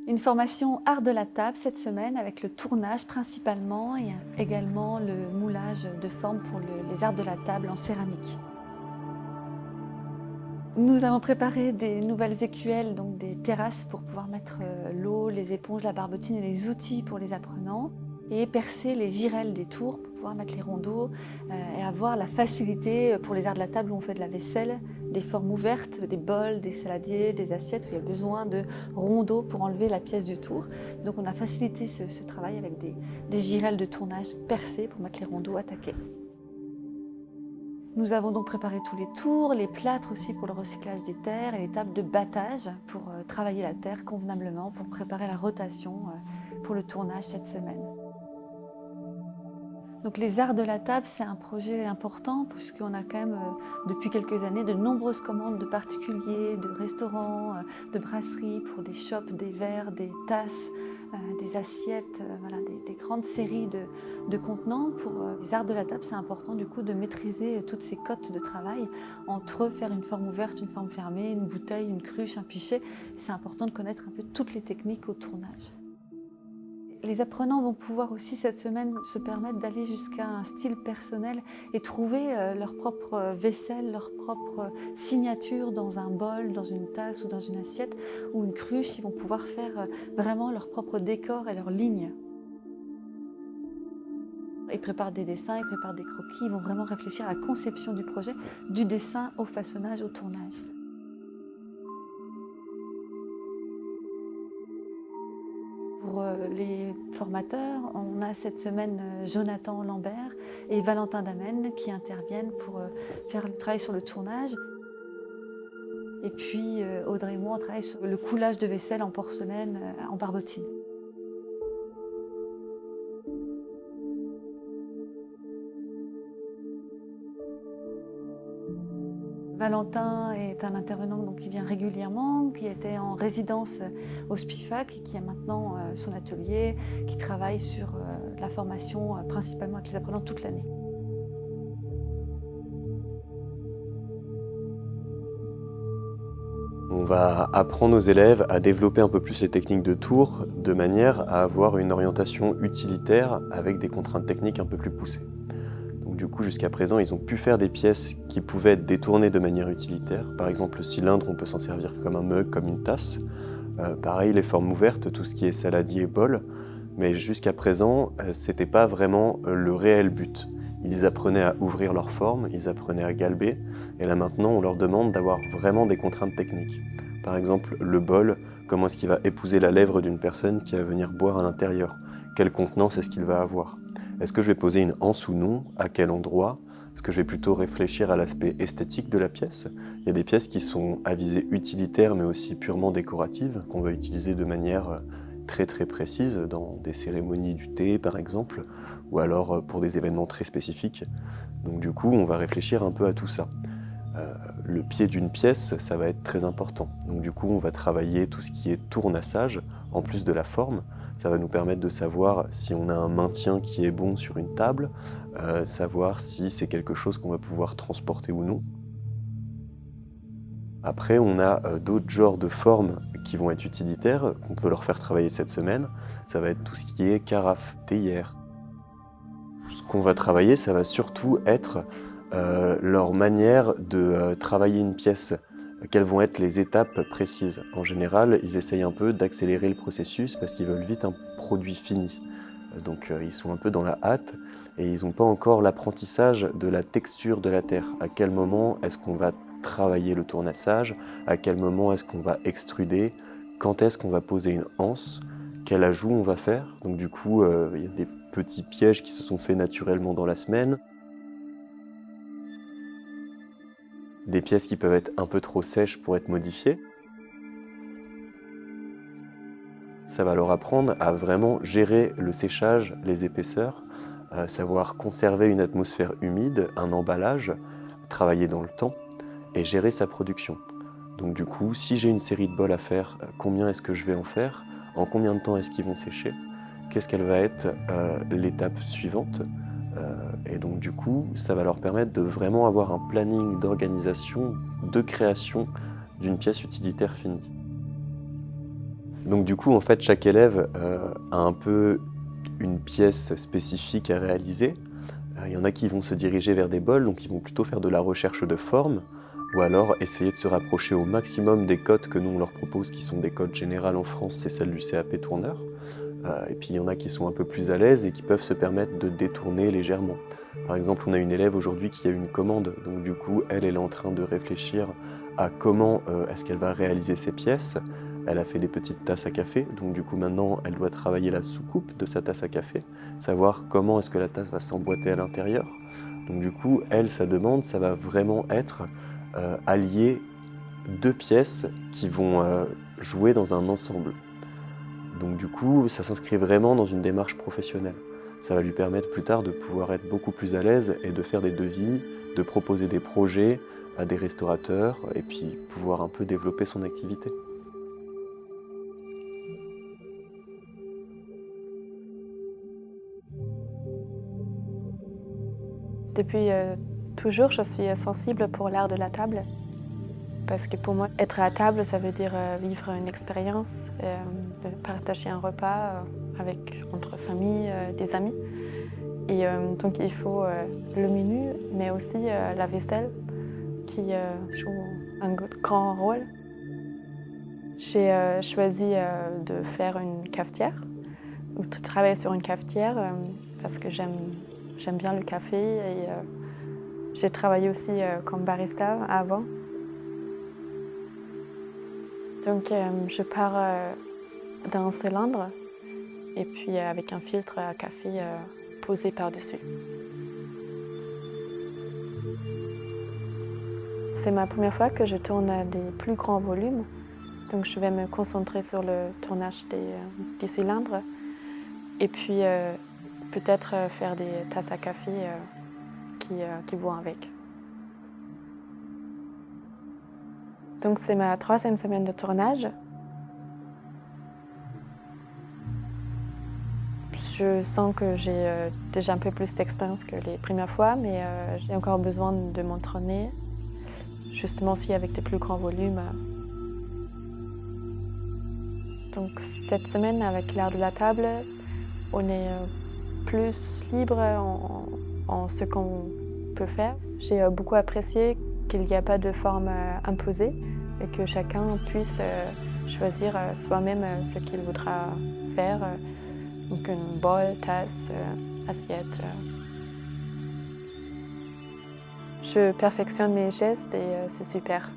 Une formation art de la table cette semaine avec le tournage principalement et également le moulage de formes pour les arts de la table en céramique. Nous avons préparé des nouvelles écuelles, donc des terrasses pour pouvoir mettre l'eau, les éponges, la barbotine et les outils pour les apprenants et percer les girelles des tours pour pouvoir mettre les rondeaux et avoir la facilité pour les arts de la table où on fait de la vaisselle, des formes ouvertes, des bols, des saladiers, des assiettes où il y a besoin de rondeaux pour enlever la pièce du tour. Donc on a facilité ce travail avec des girelles de tournage percées pour mettre les rondeaux attaqués. Nous avons donc préparé tous les tours, les plâtres aussi pour le recyclage des terres et les tables de battage pour travailler la terre convenablement, pour préparer la rotation pour le tournage cette semaine. Donc les arts de la table, c'est un projet important puisqu'on a quand même depuis quelques années de nombreuses commandes de particuliers, de restaurants, de brasseries pour des chopes, des verres, des tasses, des assiettes, voilà, des grandes séries de contenants. Pour les arts de la table, c'est important du coup de maîtriser toutes ces cotes de travail entre faire une forme ouverte, une forme fermée, une bouteille, une cruche, un pichet. C'est important de connaître un peu toutes les techniques au tournage. Les apprenants vont pouvoir aussi cette semaine se permettre d'aller jusqu'à un style personnel et trouver leur propre vaisselle, leur propre signature dans un bol, dans une tasse ou dans une assiette ou une cruche. Ils vont pouvoir faire vraiment leur propre décor et leur ligne. Ils préparent des dessins, ils préparent des croquis, ils vont vraiment réfléchir à la conception du projet, du dessin au façonnage, au tournage. Pour les formateurs, on a cette semaine Jonathan Lambert et Valentin Damen qui interviennent pour faire le travail sur le tournage. Et puis Audrey et moi, on travaille sur le coulage de vaisselle en porcelaine, en barbotine. Valentin est un intervenant donc, qui vient régulièrement, qui était en résidence au SPIFAC et qui a maintenant son atelier, qui travaille sur la formation principalement avec les apprenants toute l'année. On va apprendre aux élèves à développer un peu plus les techniques de tour de manière à avoir une orientation utilitaire avec des contraintes techniques un peu plus poussées. Donc du coup, jusqu'à présent, ils ont pu faire des pièces qui pouvaient être détournées de manière utilitaire. Par exemple, le cylindre, on peut s'en servir comme un mug, comme une tasse. Pareil, les formes ouvertes, tout ce qui est saladier et bol. Mais jusqu'à présent, c'était pas vraiment le réel but. Ils apprenaient à ouvrir leur forme, ils apprenaient à galber, et là maintenant on leur demande d'avoir vraiment des contraintes techniques. Par exemple, le bol, comment est-ce qu'il va épouser la lèvre d'une personne qui va venir boire à l'intérieur? Quelle contenance est-ce qu'il va avoir? Est-ce que je vais poser une anse ou non? À quel endroit? Est-ce que je vais plutôt réfléchir à l'aspect esthétique de la pièce? Il y a des pièces qui sont à visée utilitaire mais aussi purement décorative, qu'on va utiliser de manière très précise dans des cérémonies du thé par exemple, ou alors pour des événements très spécifiques. Donc du coup, on va réfléchir un peu à tout ça. Le pied d'une pièce, ça va être très important. Donc du coup, on va travailler tout ce qui est tournassage, en plus de la forme. Ça va nous permettre de savoir si on a un maintien qui est bon sur une table, savoir si c'est quelque chose qu'on va pouvoir transporter ou non. Après, on a d'autres genres de formes qui vont être utilitaires, qu'on peut leur faire travailler cette semaine. Ça va être tout ce qui est carafe, théière. Ce qu'on va travailler, ça va surtout être leur manière de travailler une pièce. Quelles vont être les étapes précises? En général, ils essayent un peu d'accélérer le processus parce qu'ils veulent vite un produit fini. Donc ils sont un peu dans la hâte et ils n'ont pas encore l'apprentissage de la texture de la terre. À quel moment est-ce qu'on va travailler le tournassage? À quel moment est-ce qu'on va extruder? Quand est-ce qu'on va poser une anse? Quel ajout on va faire? Donc du coup, il y a des petits pièges qui se sont faits naturellement dans la semaine. Des pièces qui peuvent être un peu trop sèches pour être modifiées. Ça va leur apprendre à vraiment gérer le séchage, les épaisseurs, savoir conserver une atmosphère humide, un emballage, travailler dans le temps et gérer sa production. Donc du coup, si j'ai une série de bols à faire, combien est-ce que je vais en faire? En combien de temps est-ce qu'ils vont sécher? Qu'est-ce qu'elle va être l'étape suivante? Et donc du coup, ça va leur permettre de vraiment avoir un planning d'organisation, de création d'une pièce utilitaire finie. Donc du coup, en fait, chaque élève a un peu une pièce spécifique à réaliser. Il y en a qui vont se diriger vers des bols, donc ils vont plutôt faire de la recherche de forme, ou alors essayer de se rapprocher au maximum des codes que nous on leur propose, qui sont des codes générales en France, c'est celle du CAP tourneur. Et puis il y en a qui sont un peu plus à l'aise et qui peuvent se permettre de détourner légèrement. Par exemple, on a une élève aujourd'hui qui a une commande, donc du coup, elle est en train de réfléchir à comment est-ce qu'elle va réaliser ses pièces. Elle a fait des petites tasses à café, donc du coup maintenant, elle doit travailler la soucoupe de sa tasse à café, savoir comment est-ce que la tasse va s'emboîter à l'intérieur. Donc du coup, elle, sa demande, ça va vraiment être allier deux pièces qui vont jouer dans un ensemble. Donc du coup, ça s'inscrit vraiment dans une démarche professionnelle. Ça va lui permettre plus tard de pouvoir être beaucoup plus à l'aise et de faire des devis, de proposer des projets à des restaurateurs et puis pouvoir un peu développer son activité. Depuis toujours, je suis sensible pour l'art de la table. Parce que pour moi, être à table, ça veut dire vivre une expérience, de partager un repas entre famille, des amis. Et donc il faut le menu, mais aussi la vaisselle qui joue un grand rôle. J'ai choisi de faire une cafetière, ou de travailler sur une cafetière parce que j'aime bien le café et j'ai travaillé aussi comme barista avant. Donc je pars d'un cylindre et puis avec un filtre à café posé par-dessus. C'est ma première fois que je tourne des plus grands volumes, donc je vais me concentrer sur le tournage des cylindres et puis peut-être faire des tasses à café qui vont avec. Donc c'est ma 3e semaine de tournage. Je sens que j'ai déjà un peu plus d'expérience que les premières fois, mais j'ai encore besoin de m'entraîner, justement aussi avec des plus grands volumes. Donc cette semaine, avec l'art de la table, on est plus libre en ce qu'on peut faire. J'ai beaucoup apprécié qu'il n'y a pas de forme imposée et que chacun puisse choisir soi-même ce qu'il voudra faire. Donc une bol, tasse, assiette. Je perfectionne mes gestes et c'est super.